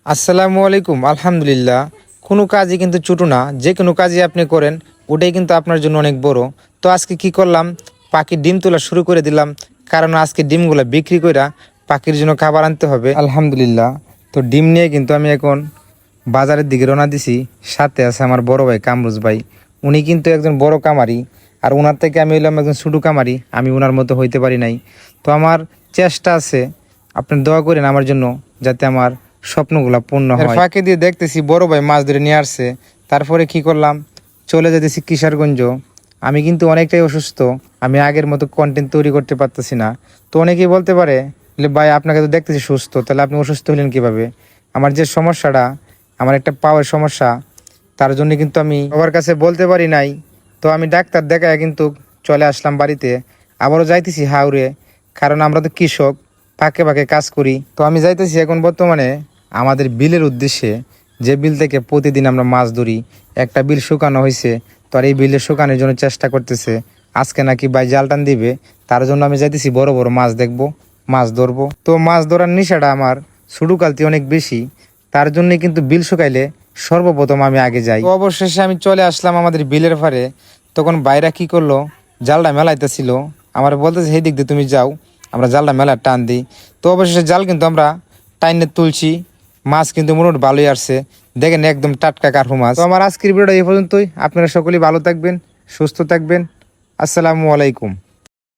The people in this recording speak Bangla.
আসসালামু আলাইকুম। আলহামদুলিল্লাহ, কোনো কাজই কিন্তু ছোটো না, যে কোনো কাজই আপনি করেন ওটাই কিন্তু আপনার জন্য অনেক বড়। তো আজকে কি করলাম, পাখির ডিম তোলা শুরু করে দিলাম, কারণ আজকে ডিমগুলো বিক্রি কইরা পাখির জন্য খাবার আনতে হবে। আলহামদুলিল্লাহ, তো ডিম নিয়ে কিন্তু আমি এখন বাজারের দিকে রওনা দিছি। সাথে আছে আমার বড় ভাই কামরুজ ভাই, উনি কিন্তু একজন বড় কামারি, আর ওনার থেকে আমি হইলাম একজন ছোটো কামারি, আমি ওনার মতো হইতে পারি নাই। তো আমার চেষ্টা আছে, আপনি দোয়া করেন আমার জন্য যাতে আমার স্বপ্নগুলা পূর্ণ হয়। ফাঁকে দিয়ে দেখতেছি বড় ভাই মাছ ধরে নিয়ে আসছে, তারপরে কি করলাম, চলে যেতেছি কিশোরগঞ্জ। আমি কিন্তু অনেকটাই অসুস্থ, আমি আগের মতো কন্টেন্ট তৈরি করতে পারতেছি না। তো অনেকেই বলতে পারে, ভাই আপনাকে তো দেখতেছি সুস্থ, তাহলে আপনি অসুস্থ হলেন কিভাবে? আমার যে সমস্যাটা, আমার একটা পাওয়ার সমস্যা, তার জন্য কিন্তু আমি সবার কাছে বলতে পারি নাই। তো আমি ডাক্তার দেখায় কিন্তু চলে আসলাম বাড়িতে। আবারও যাইতেছি হাওড়ে, কারণ আমরা তো কৃষক, ফাঁকে ফাঁকে কাজ করি। তো আমি যাইতেছি এখন বর্তমানে আমাদের বিলের উদ্দেশ্যে, যে বিল থেকে প্রতিদিন আমরা মাছ ধরি। একটা বিল শুকানো হয়েছে, তো আর এই বিলে শুকানোর জন্য চেষ্টা করতেছে। আজকে নাকি ভাই জাল টান দিবে, তার জন্য আমি যাইতেছি বড় বড় মাছ দেখবো, মাছ ধরবো। তো মাছ ধরার নেশাটা আমার ছোটকালতে অনেক বেশি, তার জন্যই কিন্তু বিল শুকাইলে সর্বপ্রথম আমি আগে যাই। তো অবশেষে আমি চলে আসলাম আমাদের বিলের পারে। তখন বাইরা কি করলো, জালটা মেলাইতেছিল, আমার বলতেছে সেই দিক দিয়ে তুমি যাও, আমরা জালটা মেলা টান দিই। তো অবশেষে জাল কিন্তু আমরা টাইনে তুলছি, মাছ কিন্তু মোটামুটি ভালোই আসছে। দেখেন একদম টাটকা কার্পু মাছ। তো আমার আজকের ভিডিওটা এই পর্যন্তই। আপনারা সকলেই ভালো থাকবেন, সুস্থ থাকবেন। আসসালামু আলাইকুম।